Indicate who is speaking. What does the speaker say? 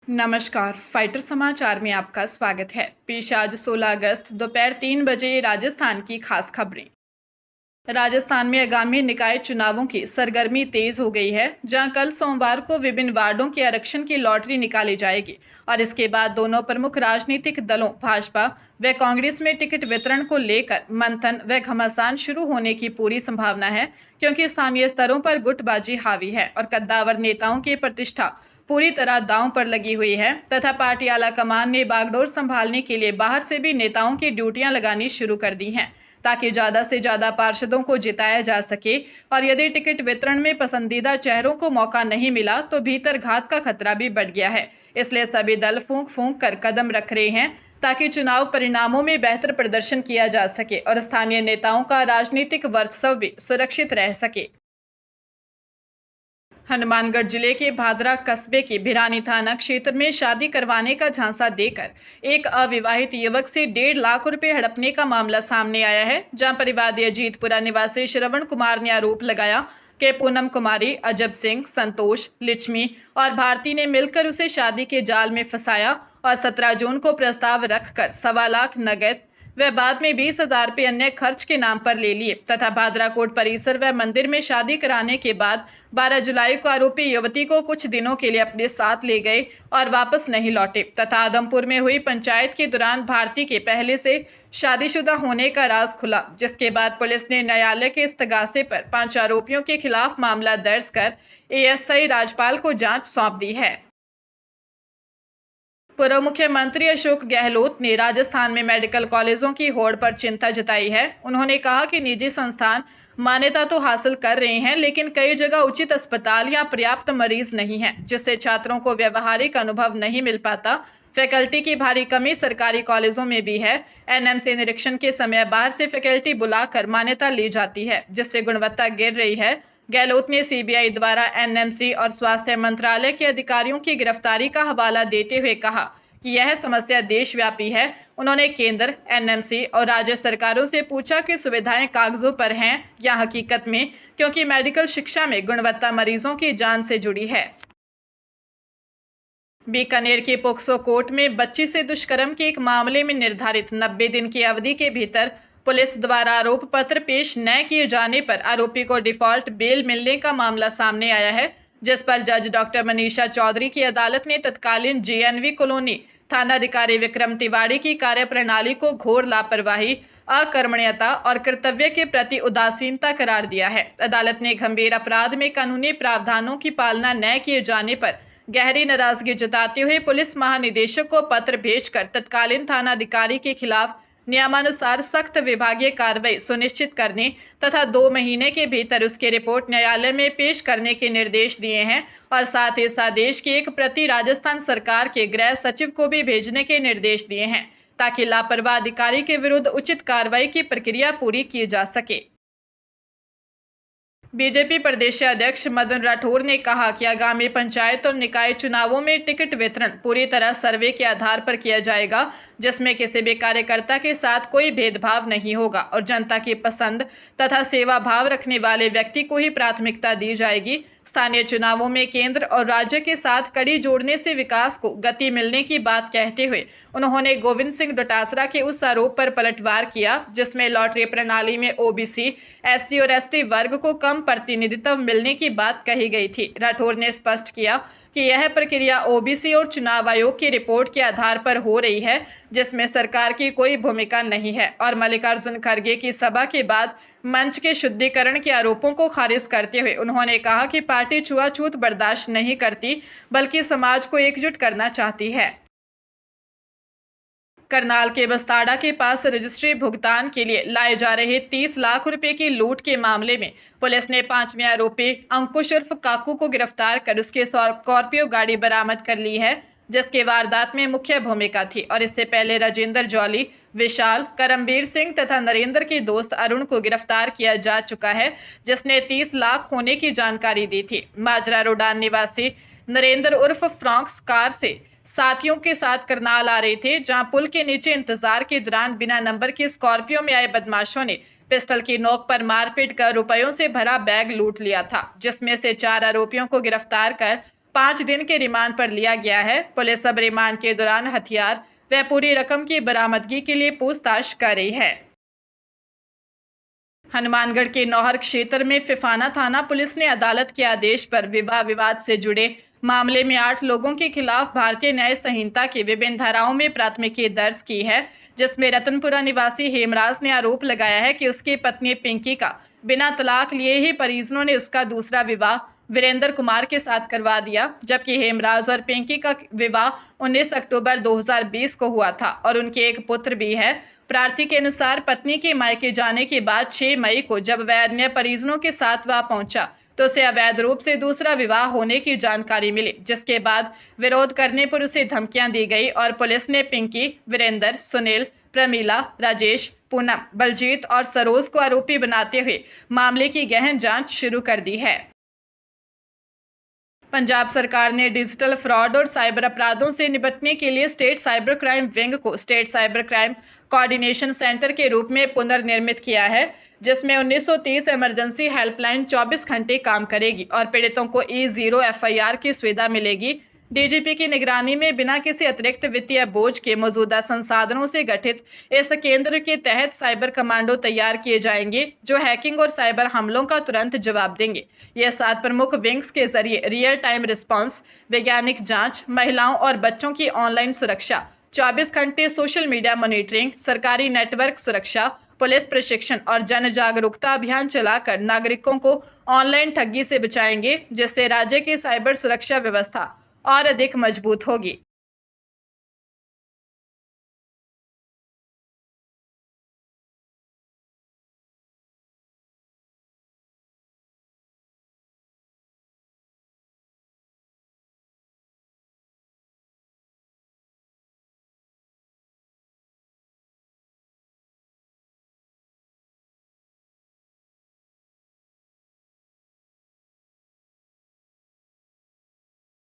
Speaker 1: नमस्कार, फाइटर समाचार में आपका स्वागत है। पेश आज 16 अगस्त दोपहर 3 बजे राजस्थान की खास खबरें। राजस्थान में आगामी निकाय चुनावों की सरगर्मी तेज हो गई है, जहां कल सोमवार को विभिन्न वार्डों के आरक्षण की लॉटरी निकाली जाएगी और इसके बाद दोनों प्रमुख राजनीतिक दलों भाजपा व कांग्रेस में टिकट वितरण को लेकर मंथन व घमासान शुरू होने की पूरी संभावना है, क्योंकि स्थानीय स्तरों पर गुटबाजी हावी है और कद्दावर नेताओं की प्रतिष्ठा पूरी तरह दांव पर लगी हुई है तथा पार्टी आला कमान ने बागडोर संभालने के लिए बाहर से भी नेताओं की ड्यूटियां लगानी शुरू कर दी हैं, ताकि ज्यादा से ज्यादा पार्षदों को जिताया जा सके। और यदि टिकट वितरण में पसंदीदा चेहरों को मौका नहीं मिला तो भीतर घात का खतरा भी बढ़ गया है। इसलिए सभी दल फूंक फूंक कर कदम रख रहे हैं ताकि चुनाव परिणामों में बेहतर प्रदर्शन किया जा सके और स्थानीय नेताओं का राजनीतिक वर्चस्व भी सुरक्षित रह सके। हनुमानगढ़ जिले के भादरा कस्बे के भिरानी थाना क्षेत्र में शादी करवाने का झांसा देकर एक अविवाहित युवक से 1.5 लाख रुपए हड़पने का मामला सामने आया है, जहां परिवादी अजीतपुरा निवासी श्रवण कुमार ने आरोप लगाया कि पूनम कुमारी, अजब सिंह, संतोष, लक्ष्मी और भारती ने मिलकर उसे शादी के जाल में फंसाया और 17 जून को प्रस्ताव रखकर 1.25 लाख नगद व बाद में 20,000 रुपये अन्य खर्च के नाम पर ले लिए तथा भादरा कोट परिसर व मंदिर में शादी कराने के बाद 12 जुलाई को आरोपी युवती को कुछ दिनों के लिए अपने साथ ले गए और वापस नहीं लौटे तथा आदमपुर में हुई पंचायत के दौरान भारती के पहले से शादीशुदा होने का राज खुला, जिसके बाद पुलिस ने न्यायालय के इस्तगासे पर 5 आरोपियों के खिलाफ मामला दर्ज कर एएसआई राजपाल को जांच सौंप दी है। पूर्व मुख्यमंत्री अशोक गहलोत ने राजस्थान में मेडिकल कॉलेजों की होड़ पर चिंता जताई है। उन्होंने कहा कि निजी संस्थान मान्यता तो हासिल कर रहे हैं, लेकिन कई जगह उचित अस्पताल या पर्याप्त मरीज नहीं हैं, जिससे छात्रों को व्यवहारिक अनुभव नहीं मिल पाता। फैकल्टी की भारी कमी सरकारी कॉलेजों में भी है। एनएमसी निरीक्षण के समय बाहर से फैकल्टी बुलाकर मान्यता ली जाती है, जिससे गुणवत्ता गिर रही है। गहलोत ने सीबीआई द्वारा एनएमसी और स्वास्थ्य मंत्रालय के अधिकारियों की गिरफ्तारी का हवाला देते हुए कहा कि यह समस्या देशव्यापी है। उन्होंने केंद्र, एनएमसी और राज्य सरकारों से पूछा कि सुविधाएं कागजों पर हैं या हकीकत में, क्योंकि मेडिकल शिक्षा में गुणवत्ता मरीजों की जान से जुड़ी है। बीकानेर के पोक्सो कोर्ट में बच्ची से दुष्कर्म के एक मामले में निर्धारित 90 दिन की अवधि के भीतर पुलिस द्वारा आरोप पत्र पेश न किए जाने पर आरोपी को डिफॉल्ट बेल मिलने का मामला सामने आया है, जिस पर जज डॉक्टर मनीषा चौधरी की अदालत ने तत्कालीन जेएनवी कॉलोनी थानाधिकारी विक्रम तिवाड़ी की कार्यप्रणाली को घोर लापरवाही, अकर्मण्यता और कर्तव्य के प्रति उदासीनता करार दिया है। अदालत ने गंभीर अपराध में कानूनी प्रावधानों की पालना न किए जाने पर गहरी नाराजगी जताते हुए पुलिस महानिदेशक को पत्र भेजकर तत्कालीन थानाधिकारी के खिलाफ नियमानुसार सख्त विभागीय कार्रवाई सुनिश्चित करने तथा 2 महीने के भीतर उसकी रिपोर्ट न्यायालय में पेश करने के निर्देश दिए हैं और साथ ही इस आदेश की एक प्रति राजस्थान सरकार के गृह सचिव को भी भेजने के निर्देश दिए हैं, ताकि लापरवाह अधिकारी के विरुद्ध उचित कार्रवाई की प्रक्रिया पूरी की जा सके। बीजेपी प्रदेश अध्यक्ष मदन राठौर ने कहा कि आगामी पंचायत और निकाय चुनावों में टिकट वितरण पूरी तरह सर्वे के आधार पर किया जाएगा, जिसमें किसी भी कार्यकर्ता के साथ कोई भेदभाव नहीं होगा और जनता की पसंद तथा सेवा भाव रखने वाले व्यक्ति को ही प्राथमिकता दी जाएगी। स्थानीय चुनावों में केंद्र और राज्य के साथ कड़ी जोड़ने से विकास को गति मिलने की बात कहते हुए उन्होंने गोविंद सिंह डोटासरा के उस आरोप पर पलटवार किया जिसमें लॉटरी प्रणाली में ओबीसी, एससी और एसटी वर्ग को कम प्रतिनिधित्व मिलने की बात कही गई थी। राठौर ने स्पष्ट किया कि यह प्रक्रिया ओबीसी और चुनाव आयोग की रिपोर्ट के आधार पर हो रही है, जिसमें सरकार की कोई भूमिका नहीं है। और मल्लिकार्जुन खड़गे की सभा के बाद मंच के शुद्धिकरण के आरोपों को खारिज करते हुए उन्होंने कहा कि पार्टी छुआछूत बर्दाश्त नहीं करती, बल्कि समाज को एकजुट करना चाहती है। करनाल के बस्ताड़ा के पास रजिस्ट्री भुगतान के लिए लाए जा रहे 30 लाख रुपए की लूट के मामले में पुलिस ने 5वें आरोपी अंकुश उर्फ काकू को गिरफ्तार कर उसके स्कॉर्पियो गाड़ी बरामद कर ली है, जिसके वारदात में मुख्य भूमिका थी। और इससे पहले राजेंद्र जौली, विशाल, करमबीर सिंह तथा नरेंद्र के दोस्त अरुण को गिरफ्तार किया जा चुका है, जिसने 30 लाख होने की जानकारी दी थी। माजरा रोडान निवासी नरेंद्र उर्फ फ्रॉक्स कार से साथियों के साथ करनाल आ रहे थे, जहां पुल के नीचे इंतजार के दौरान बिना नंबर की स्कॉर्पियो में आए बदमाशों ने पिस्टल की नोक पर मारपीट कर रुपयों से भरा बैग लूट लिया था, जिसमें से 4 आरोपियों को गिरफ्तार कर 5 दिन के रिमांड पर लिया गया है। पुलिस अब रिमांड के दौरान हथियार व पूरी रकम की बरामदगी के लिए पूछताछ कर रही है। हनुमानगढ़ के नौहर क्षेत्र में फिफाना थाना पुलिस ने अदालत के आदेश पर विवाह विवाद से जुड़े मामले में 8 लोगों के खिलाफ भारतीय न्याय संहिता की विभिन्न धाराओं में प्राथमिकी दर्ज की है, जिसमें रतनपुरा निवासी हेमराज ने आरोप लगाया है कि उसकी पत्नी पिंकी का बिना तलाक लिए ही परिजनों ने उसका दूसरा विवाह वीरेंद्र कुमार के साथ करवा दिया, जबकि हेमराज और पिंकी का विवाह 19 अक्टूबर 2020 को हुआ था और उनके एक पुत्र भी है। प्रार्थी के अनुसार पत्नी के मायके जाने के बाद 6 मई को जब वह अन्य परिजनों के साथ वहां पहुंचा तो उसे अवैध रूप से दूसरा विवाह होने की जानकारी मिली, जिसके बाद विरोध करने पर उसे धमकियां दी गई और पुलिस ने पिंकी, वीरेंद्र, सुनील, प्रमीला, राजेश, पूनम, बलजीत और सरोज को आरोपी बनाते हुए मामले की गहन जांच शुरू कर दी है। पंजाब सरकार ने डिजिटल फ्रॉड और साइबर अपराधों से निपटने के लिए स्टेट साइबर क्राइम विंग को state cyber crime coordination centre के रूप में पुनर्निर्मित किया है, जिसमें 1930 इमरजेंसी हेल्पलाइन 24 घंटे काम करेगी और पीड़ितों को E0 FIR की सुविधा मिलेगी। डीजीपी की निगरानी में बिना किसी अतिरिक्त वित्तीय बोझ के मौजूदा संसाधनों से गठित इस केंद्र के तहत साइबर कमांडो तैयार किए जाएंगे, जो हैकिंग और साइबर हमलों का तुरंत जवाब देंगे। ये 7 प्रमुख विंग्स के जरिए रियल टाइम रिस्पांस, वैज्ञानिक जांच, महिलाओं और बच्चों की ऑनलाइन सुरक्षा, 24 घंटे सोशल मीडिया मॉनिटरिंग, सरकारी नेटवर्क सुरक्षा, पुलिस प्रशिक्षण और जन जागरूकता अभियान चलाकर नागरिकों को ऑनलाइन ठगी से बचाएंगे, जिससे राज्य की साइबर सुरक्षा व्यवस्था और अधिक मजबूत होगी।